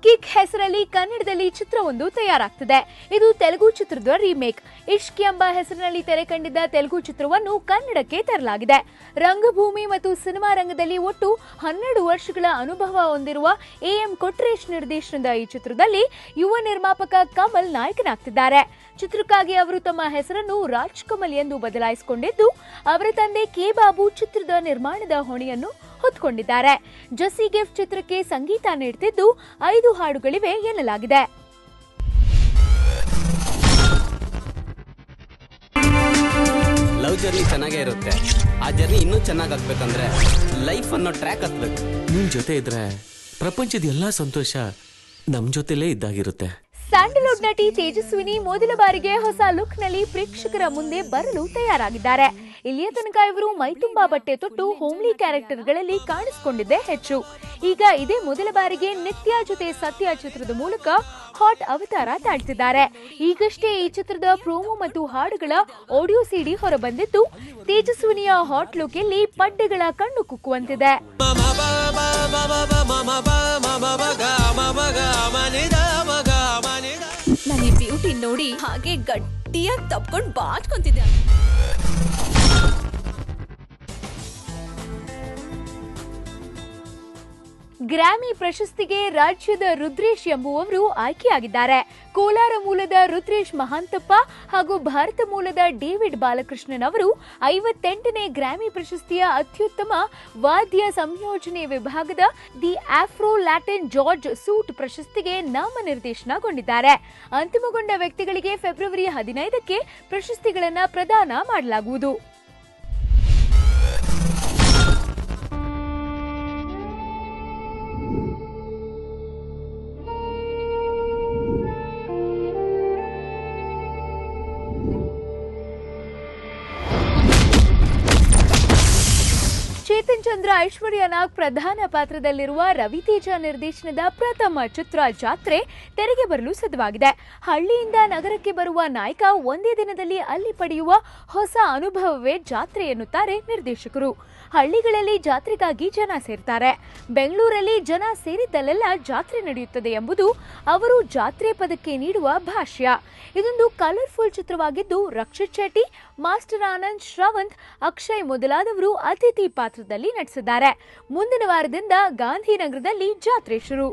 Kick ಹೆಸರಲ್ಲಿ ಕನ್ನಡದಲ್ಲಿ ಚಿತ್ರವೊಂದು ತಯಾರಾಗ್ತಿದೆ. ಇದು ತೆಲುಗು ಚಿತ್ರದ ರೀಮೇಕ್. ಇಷ್ಕ್ ಎಂಬ ಹೆಸರಿನಲ್ಲಿ ತೆರೆ ಕಂಡಿದ್ದ ತೆಲುಗು ಚಿತ್ರವನ್ನು ಕನ್ನಡಕ್ಕೆ ತರಲಾಗಿದೆ. ರಂಗಭೂಮಿ ಮತ್ತು ಸಿನಿಮಾ ರಂಗದಲ್ಲಿ ಒಟ್ಟು 12 ವರ್ಷಗಳ ಅನುಭವ ಹೊಂದಿರುವ ಎಂ ಕೊಟ್ರೇಶ್ ನಿರ್ದೇಶನದ ಈ ಚಿತ್ರದಲ್ಲಿ ಯುವ ನಿರ್ಮಾಪಕ ಕಮಲ್ ನಾಯಕನಾಗ್ತಿದ್ದಾರೆ. ಚಿತ್ರಕ್ಕಾಗಿ ಅವರು ತಮ್ಮ ಹೆಸರನ್ನು ರಾಜ್ ಕಮಲ್ ಎಂದು ಬದಲಾಯಿಸಿಕೊಂಡಿದ್ದು, ಅವರ ತಂದೆ ಕೆ ಬಾಬು ಚಿತ್ರದ ನಿರ್ಮಾಣದ ಹೊಣೆಯನ್ನು ಹೊತ್ತುಕೊಂಡಿದ್ದಾರೆ. ಜಸ್ಸಿ ಗಿಫ್ಟ್ ಚಿತ್ರಕ್ಕೆ ಸಂಗೀತ ನೀಡುತ್ತಿದ್ದು 5 ಹಾಡುಗಳಿವೆ ಎನ್ನಲಾಗಿದೆ. ಲವ್ ಜರ್ನಿ ಚೆನ್ನಾಗೇ ಇರುತ್ತೆ. ಆ ಜರ್ನಿ ಇನ್ನೂ ಚೆನ್ನಾಗಾಗ್ಬೇಕಂದ್ರೆ ಲೈಫ್ ಅನ್ನೋ ಟ್ರ್ಯಾಕ್ ಹತ್ಬೇಕು. ನಿಮ್ ಜೊತೆ ಇದ್ರೆ ಪ್ರಪಂಚದ ಎಲ್ಲಾ ಸಂತೋಷ ನಮ್ ಜೊತೆಲೇ ಇದ್ದಾಗಿರುತ್ತೆ. ಸ್ಯಾಂಡಲ್ವುಡ್ ನಟಿ ತೇಜಸ್ವಿನಿ ಮೊದಲ ಬಾರಿಗೆ ಹೊಸ ಲುಕ್ ನಲ್ಲಿ ಪ್ರೇಕ್ಷಕರ ಮುಂದೆ ಬರಲು ತಯಾರಾಗಿದ್ದಾರೆ. ಇಲ್ಲಿಯ ತನಕ ಇವರು ಮೈತುಂಬಾ ಬಟ್ಟೆ ತೊಟ್ಟು ಹೋಮ್ಲಿ ಕ್ಯಾರೆಕ್ಟರ್ಗಳಲ್ಲಿ ಕಾಣಿಸಿಕೊಂಡಿದ್ದೇ ಹೆಚ್ಚು. ಈಗ ಇದೇ ಮೊದಲ ಬಾರಿಗೆ ನಿತ್ಯ ಜೊತೆ ಸತ್ಯ ಚಿತ್ರದ ಮೂಲಕ ಹಾಟ್ ಅವತಾರ ತಾಳ್ತಿದ್ದಾರೆ. ಈಗಷ್ಟೇ ಈ ಚಿತ್ರದ ಪ್ರೋಮೋ ಮತ್ತು ಹಾಡುಗಳ ಆಡಿಯೋ ಸಿಡಿ ಹೊರಬಂದಿದ್ದು, ತೇಜಸ್ವಿನಿಯ ಹಾಟ್ ಲುಕ್ ಅಲ್ಲಿ ಪಡ್ಡೆಗಳ ಕಣ್ಣು ಕುಕ್ಕುವಂತಿದೆ. ನನಗೆ ಬ್ಯೂಟಿ ನೋಡಿ ಹಾಗೆ ಗಟ್ಟಿಯಾಗಿ ತಪ್ಕೊಂಡು ಬಾಚ್ಕೊಂತಿದ್ದೆ. ಗ್ರಾಮಿ ಪ್ರಶಸ್ತಿಗೆ ರಾಜ್ಯದ ರುದ್ರೇಶ್ ಎಂಬುವವರು ಆಯ್ಕೆಯಾಗಿದ್ದಾರೆ. ಕೋಲಾರ ಮೂಲದ ರುದ್ರೇಶ್ ಮಹಾಂತಪ್ಪ ಹಾಗೂ ಭಾರತ ಮೂಲದ ಡೇವಿಡ್ ಬಾಲಕೃಷ್ಣನ್ ಅವರು 58ನೇ ಗ್ರಾಮಿ ಪ್ರಶಸ್ತಿಯ ಅತ್ಯುತ್ತಮ ವಾದ್ಯ ಸಂಯೋಜನೆ ವಿಭಾಗದ ದಿ ಆಫ್ರೋ ಲ್ಯಾಟಿನ್ ಜಾರ್ಜ್ ಸೂಟ್ ಪ್ರಶಸ್ತಿಗೆ ನಾಮನಿರ್ದೇಶನಗೊಂಡಿದ್ದಾರೆ. ಅಂತಿಮಗೊಂಡ ವ್ಯಕ್ತಿಗಳಿಗೆ ಫೆಬ್ರವರಿ 15ಕ್ಕೆ ಪ್ರಶಸ್ತಿಗಳನ್ನು ಪ್ರದಾನ ಮಾಡಲಾಗುವುದು. ಚೇತನ್ ಚಂದ್ರ, ಐಶ್ವರ್ಯ ನಾಗ್ ಪ್ರಧಾನ ಪಾತ್ರದಲ್ಲಿರುವ ರವಿತೇಜ ನಿರ್ದೇಶನದ ಪ್ರಥಮ ಚಿತ್ರ ಜಾತ್ರೆ ತೆರೆಗೆ ಬರಲು ಸಿದ್ಧವಾಗಿದೆ. ಹಳ್ಳಿಯಿಂದ ನಗರಕ್ಕೆ ಬರುವ ನಾಯಕ ಒಂದೇ ದಿನದಲ್ಲಿ ಅಲ್ಲಿ ಪಡೆಯುವ ಹೊಸ ಅನುಭವವೇ ಜಾತ್ರೆ ಎನ್ನುತ್ತಾರೆ ನಿರ್ದೇಶಕರು. ಹಳ್ಳಿಗಳಲ್ಲಿ ಜಾತ್ರೆಗಾಗಿ ಜನ ಸೇರ್ತಾರೆ. ಬೆಂಗಳೂರಲ್ಲಿ ಜನ ಸೇರಿದ್ದಲ್ಲೆಲ್ಲ ಜಾತ್ರೆ ನಡೆಯುತ್ತದೆ ಎಂಬುದು ಅವರು ಜಾತ್ರೆ ಪದಕ್ಕೆ ನೀಡುವ ಭಾಷ್ಯ. ಇದೊಂದು ಕಲರ್ಫುಲ್ ಚಿತ್ರವಾಗಿದ್ದು, ರಕ್ಷಿತ್ ಶೆಟ್ಟಿ, ಮಾಸ್ಟರ್ ಆನಂದ್, ಶ್ರವಂತ್, ಅಕ್ಷಯ್ ಮೊದಲಾದವರು ಅತಿಥಿ ಪಾತ್ರದಲ್ಲಿ ನಟಿಸಿದ್ದಾರೆ. ಮುಂದಿನ ವಾರದಿಂದ ಗಾಂಧಿನಗರದಲ್ಲಿ ಜಾತ್ರೆ ಶುರು.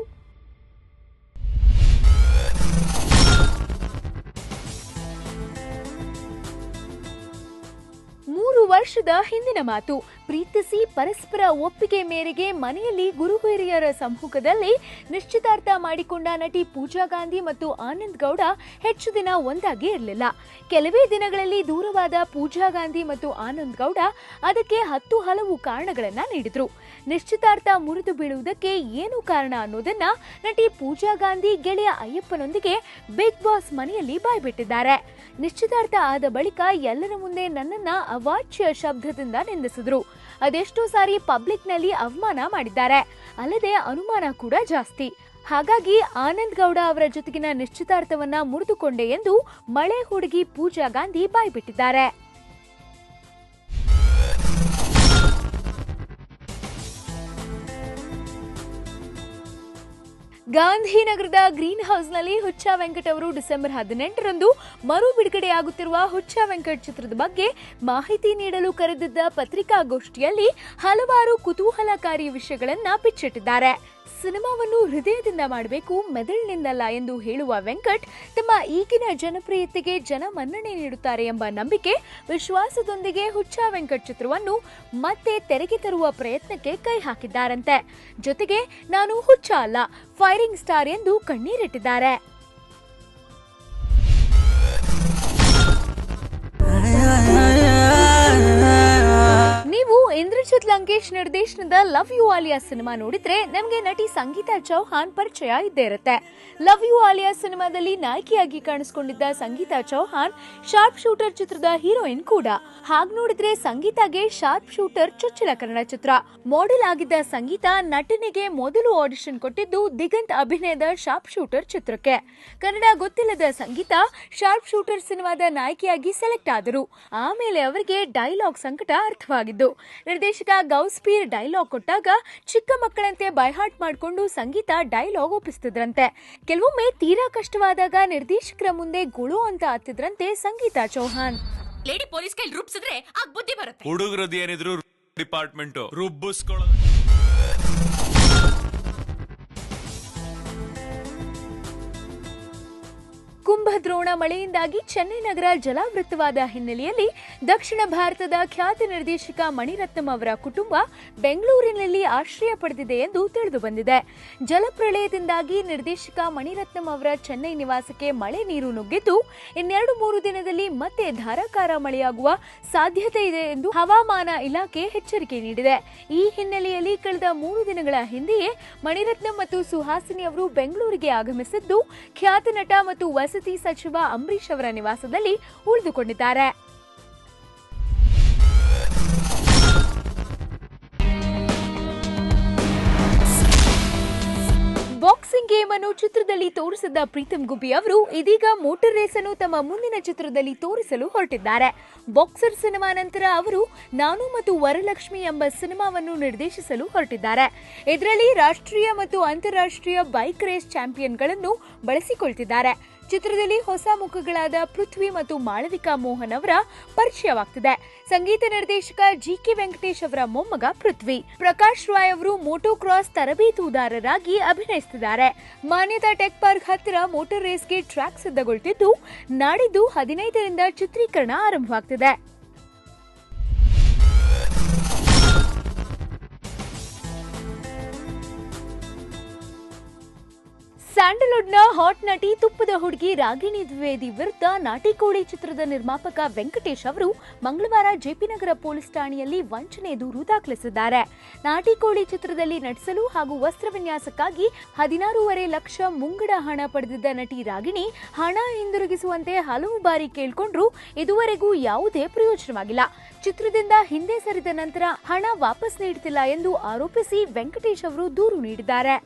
3 ವರ್ಷದ ಹಿಂದಿನ ಮಾತು. ಪ್ರೀತಿಸಿ ಪರಸ್ಪರ ಒಪ್ಪಿಗೆ ಮೇರೆಗೆ ಮನೆಯಲ್ಲಿ ಗುರು ಹಿರಿಯರ ಸಮ್ಮುಖದಲ್ಲಿ ನಿಶ್ಚಿತಾರ್ಥ ಮಾಡಿಕೊಂಡ ನಟಿ ಪೂಜಾ ಗಾಂಧಿ ಮತ್ತು ಆನಂದ್ ಗೌಡ ಹೆಚ್ಚು ದಿನ ಒಂದಾಗಿ ಇರಲಿಲ್ಲ. ಕೆಲವೇ ದಿನಗಳಲ್ಲಿ ದೂರವಾದ ಪೂಜಾ ಗಾಂಧಿ ಮತ್ತು ಆನಂದ್ ಗೌಡ ಅದಕ್ಕೆ ಹಲವು ಕಾರಣಗಳನ್ನ ನೀಡಿದ್ರು. ನಿಶ್ಚಿತಾರ್ಥ ಮುರಿದು ಬೀಳುವುದಕ್ಕೆ ಏನು ಕಾರಣ ಅನ್ನೋದನ್ನ ನಟಿ ಪೂಜಾ ಗಾಂಧಿ ಗೆಳೆಯ ಅಯ್ಯಪ್ಪನೊಂದಿಗೆ ಬಿಗ್ ಬಾಸ್ ಮನೆಯಲ್ಲಿ ಬಾಯ್ಬಿಟ್ಟಿದ್ದಾರೆ. ನಿಶ್ಚಿತಾರ್ಥ ಆದ ಬಳಿಕ ಎಲ್ಲರ ಮುಂದೆ ನನ್ನನ್ನ ಅವಾಚ್ಯ ಶಬ್ದದಿಂದ ನಿಂದಿಸಿದ್ರು. ಅದೆಷ್ಟೋ ಸಾರಿ ಪಬ್ಲಿಕ್ ನಲ್ಲಿ ಅವಮಾನ ಮಾಡಿದ್ದಾರೆ. ಅಲ್ಲದೆ ಅನುಮಾನ ಕೂಡ ಜಾಸ್ತಿ. ಹಾಗಾಗಿ ಆನಂದ್ ಗೌಡ ಅವರ ಜೊತೆಗಿನ ನಿಶ್ಚಿತಾರ್ಥವನ್ನ ಮುರಿದುಕೊಂಡೆ ಎಂದು ಮಳೆ ಹುಡುಗಿ ಪೂಜಾ ಗಾಂಧಿ ಬಾಯ್ಬಿಟ್ಟಿದ್ದಾರೆ. ಗಾಂಧಿನಗರದ ಗ್ರೀನ್ ಹೌಸ್ನಲ್ಲಿ ಹುಚ್ಚ ವೆಂಕಟ್ ಅವರು ಡಿಸೆಂಬರ್ 18ರಂದು ಮರು ಬಿಡುಗಡೆಯಾಗುತ್ತಿರುವ ಹುಚ್ಚ ವೆಂಕಟ್ ಚಿತ್ರದ ಬಗ್ಗೆ ಮಾಹಿತಿ ನೀಡಲು ಕರೆದಿದ್ದ ಪತ್ರಿಕಾಗೋಷ್ಠಿಯಲ್ಲಿ ಹಲವಾರು ಕುತೂಹಲಕಾರಿ ವಿಷಯಗಳನ್ನ ಬಿಚ್ಚಿಟ್ಟಿದ್ದಾರೆ. ಸಿನಿಮಾವನ್ನು ಹೃದಯದಿಂದ ಮಾಡಬೇಕು, ಮೆದುಳಿನಿಂದಲ್ಲ ಎಂದು ಹೇಳುವ ವೆಂಕಟ್ ತಮ್ಮ ಈಗಿನ ಜನಪ್ರಿಯತೆಗೆ ಜನ ಮನ್ನಣೆ ನೀಡುತ್ತಾರೆ ಎಂಬ ನಂಬಿಕೆ, ವಿಶ್ವಾಸದೊಂದಿಗೆ ಹುಚ್ಚ ವೆಂಕಟ್ ಚಿತ್ರವನ್ನು ಮತ್ತೆ ತೆರೆಗೆ ತರುವ ಪ್ರಯತ್ನಕ್ಕೆ ಕೈ ಹಾಕಿದ್ದಾರಂತೆ. ಜೊತೆಗೆ ನಾನು ಹುಚ್ಚ ಅಲ್ಲ, ಫೈರಿಂಗ್ ಸ್ಟಾರ್ ಎಂದು ಕಣ್ಣೀರಿಟ್ಟಿದ್ದಾರೆ. ನೀವು ಇಂದ್ರಜಿತ್ ಲಂಕೇಶ್ ನಿರ್ದೇಶನದ ಲವ್ ಯು ಆಲಿಯಾ ಸಿನಿಮಾ ನೋಡಿದ್ರೆ ನಮಗೆ ನಟಿ ಸಂಗೀತಾ ಚೌಹಾನ್ ಪರಿಚಯ ಇದ್ದೇ ಇರುತ್ತೆ. ಲವ್ ಯು ಆಲಿಯಾ ಸಿನಿಮಾದಲ್ಲಿ ನಾಯಕಿಯಾಗಿ ಕಾಣಿಸಿಕೊಂಡಿದ್ದ ಸಂಗೀತಾ ಚೌಹಾನ್ ಶಾರ್ಪ್ ಶೂಟರ್ ಚಿತ್ರದ ಹೀರೋಯಿನ್ ಕೂಡ. ಹಾಗ್ ನೋಡಿದ್ರೆ ಸಂಗೀತಾಗೆ ಶಾರ್ಪ್ ಶೂಟರ್ ಚೊಚ್ಚಲ ಕನ್ನಡ ಚಿತ್ರ. ಮಾಡೆಲ್ ಆಗಿದ್ದ ಸಂಗೀತಾ ನಟನೆಗೆ ಮೊದಲು ಆಡಿಷನ್ ಕೊಟ್ಟಿದ್ದು ದಿಗಂತ್ ಅಭಿನಯದ ಶಾರ್ಪ್ ಶೂಟರ್ ಚಿತ್ರಕ್ಕೆ. ಕನ್ನಡ ಗೊತ್ತಿಲ್ಲದ ಸಂಗೀತಾ ಶಾರ್ಪ್ ಶೂಟರ್ ಸಿನಿಮಾದ ನಾಯಕಿಯಾಗಿ ಸೆಲೆಕ್ಟ್ ಆದರು. ಆಮೇಲೆ ಅವರಿಗೆ ಡೈಲಾಗ್ ಸಂಕಟ ಅರ್ಥವಾಗಿದ್ದು. ನಿರ್ದೇಶಕ ಗೌಸ್ಪೀರ್ ಡೈಲಾಗ್ ಕೊಟ್ಟಾಗ ಚಿಕ್ಕ ಮಕ್ಕಳಂತೆ ಬೈಹಾರ್ಟ್ ಮಾಡಿಕೊಂಡು ಸಂಗೀತ ಡೈಲಾಗ್ ಒಪ್ಪಿಸ್ತಿದ್ರಂತೆ. ಕೆಲವೊಮ್ಮೆ ತೀರಾ ಕಷ್ಟವಾದಾಗ ನಿರ್ದೇಶಕರ ಮುಂದೆ ಗುಳು ಅಂತ ಹತ್ತಿದ್ರಂತೆ ಸಂಗೀತ ಚೌಹಾನ್. ಲೇಡಿ ಪೊಲೀಸ್ ಕೈಲಿ ರೂಪಿಸಿದ್ರೆ ಆಗ ಬುದ್ಧಿ ಬರುತ್ತೆ. ಹುಡುಗರದ್ದು ಏನಿದ್ರು ಡಿಪಾರ್ಟ್ಮೆಂಟ್ ರುಬ್ಬಿಸ್ಕೊಳ್ಳೋದು. ಕುಂಭದ್ರೋಣ ಮಳೆಯಿಂದಾಗಿ ಚೆನ್ನೈ ನಗರ ಜಲಾವೃತವಾದ ಹಿನ್ನೆಲೆಯಲ್ಲಿ ದಕ್ಷಿಣ ಭಾರತದ ಖ್ಯಾತ ನಿರ್ದೇಶಕ ಮಣಿರತ್ನಂ ಅವರ ಕುಟುಂಬ ಬೆಂಗಳೂರಿನಲ್ಲಿ ಆಶ್ರಯ ಪಡೆದಿದೆ ಎಂದು ತಿಳಿದು ಬಂದಿದೆ. ಜಲಪ್ರಳಯದಿಂದಾಗಿ ನಿರ್ದೇಶಕ ಮಣಿರತ್ನಂ ಅವರ ಚೆನ್ನೈ ನಿವಾಸಕ್ಕೆ ಮಳೆ ನೀರು ನುಗ್ಗಿದ್ದು 2-3 ದಿನದಲ್ಲಿ ಮತ್ತೆ ಧಾರಾಕಾರ ಮಳೆಯಾಗುವ ಸಾಧ್ಯತೆ ಇದೆ ಎಂದು ಹವಾಮಾನ ಇಲಾಖೆ ಎಚ್ಚರಿಕೆ ನೀಡಿದೆ. ಈ ಹಿನ್ನೆಲೆಯಲ್ಲಿ ಕಳೆದ 3 ದಿನಗಳ ಹಿಂದೆಯೇ ಮಣಿರತ್ನಂ ಮತ್ತು ಸುಹಾಸಿನಿ ಅವರು ಬೆಂಗಳೂರಿಗೆ ಆಗಮಿಸಿದ್ದು ಖ್ಯಾತ ನಟ ಮತ್ತು ವಸತಿ ಸಚಿವ ಅಂಬರೀಶ್ ಅವರ ನಿವಾಸದಲ್ಲಿ ಉಳಿದುಕೊಂಡಿದ್ದಾರೆ. ಬಾಕ್ಸಿಂಗ್ ಗೇಮ್ ಅನ್ನು ಚಿತ್ರದಲ್ಲಿ ತೋರಿಸಿದ್ದ ಪ್ರೀತಮ್ ಗುಬ್ಬಿ ಅವರು ಇದೀಗ ಮೋಟಾರ್ ರೇಸ್ ಅನ್ನು ತಮ್ಮ ಮುಂದಿನ ಚಿತ್ರದಲ್ಲಿ ತೋರಿಸಲು ಹೊರಟಿದ್ದಾರೆ. ಬಾಕ್ಸರ್ ಸಿನಿಮಾ ನಂತರ ಅವರು ನಾನು ಮತ್ತು ವರಲಕ್ಷ್ಮಿ ಎಂಬ ಸಿನಿಮಾವನ್ನು ನಿರ್ದೇಶಿಸಲು ಹೊರಟಿದ್ದಾರೆ. ಇದರಲ್ಲಿ ರಾಷ್ಟ್ರೀಯ ಮತ್ತು ಅಂತಾರಾಷ್ಟ್ರೀಯ ಬೈಕ್ ರೇಸ್ ಚಾಂಪಿಯನ್ಗಳನ್ನು ಬಳಸಿಕೊಳ್ತಿದ್ದಾರೆ. ಚಿತ್ರದಲ್ಲಿ ಹೊಸ ಮುಖಗಳಾದ ಪೃಥ್ವಿ ಮತ್ತು ಮಾಳವಿಕಾ ಮೋಹನ್ ಅವರ ಪರಿಚಯವಾಗ್ತಿದೆ. ಸಂಗೀತ ನಿರ್ದೇಶಕ ಜಿಕೆ ವೆಂಕಟೇಶ್ ಅವರ ಮೊಮ್ಮಗ ಪೃಥ್ವಿ. ಪ್ರಕಾಶ್ ರಾಯ್ ಅವರು ಮೋಟೋ ಕ್ರಾಸ್ ತರಬೇತುದಾರರಾಗಿ ಅಭಿನಯಿಸುತ್ತಿದ್ದಾರೆ. ಮಾನ್ಯತಾ ಟೆಕ್ ಪಾರ್ಕ್ ಹತ್ತಿರ ಮೋಟಾರ್ ರೇಸ್ಗೆ ಟ್ರ್ಯಾಕ್ ಸಿದ್ಧಗೊಳ್ತಿದ್ದು ನಾಡಿದ್ದು 15ರಿಂದ ಚಿತ್ರೀಕರಣ ಆರಂಭವಾಗ್ತಿದೆ. ಸ್ಯಾಂಡಲ್ವುಡ್ನ ಹಾಟ್ ನಟಿ ತುಪ್ಪದ ಹುಡುಗಿ ರಾಗಿಣಿ ದ್ವಿವೇದಿ ವಿರುದ್ಧ ನಾಟಿ ಕೋಳಿ ಚಿತ್ರದ ನಿರ್ಮಾಪಕ ವೆಂಕಟೇಶ್ ಅವರು ಮಂಗಳವಾರ ಜೆಪಿ ನಗರ ಪೊಲೀಸ್ ಠಾಣೆಯಲ್ಲಿ ವಂಚನೆ ದೂರು ದಾಖಲಿಸಿದ್ದಾರೆ. ನಾಟಿ ಕೋಳಿ ಚಿತ್ರದಲ್ಲಿ ನಟಿಸಲು ಹಾಗೂ ವಸ್ತ್ರ ವಿನ್ಯಾಸಕ್ಕಾಗಿ 16.5 ಲಕ್ಷ ಮುಂಗಡ ಹಣ ಪಡೆದಿದ್ದ ನಟಿ ರಾಗಿಣಿ ಹಣ ಹಿಂದಿರುಗಿಸುವಂತೆ ಹಲವು ಬಾರಿ ಕೇಳಿಕೊಂಡ್ರೂ ಇದುವರೆಗೂ ಯಾವುದೇ ಪ್ರಯೋಜನವಾಗಿಲ್ಲ. ಚಿತ್ರದಿಂದ ಹಿಂದೆ ಸರಿದ ನಂತರ ಹಣ ವಾಪಸ್ ನೀಡುತ್ತಿಲ್ಲ ಎಂದು ಆರೋಪಿಸಿ ವೆಂಕಟೇಶ್ ಅವರು ದೂರು ನೀಡಿದ್ದಾರೆ.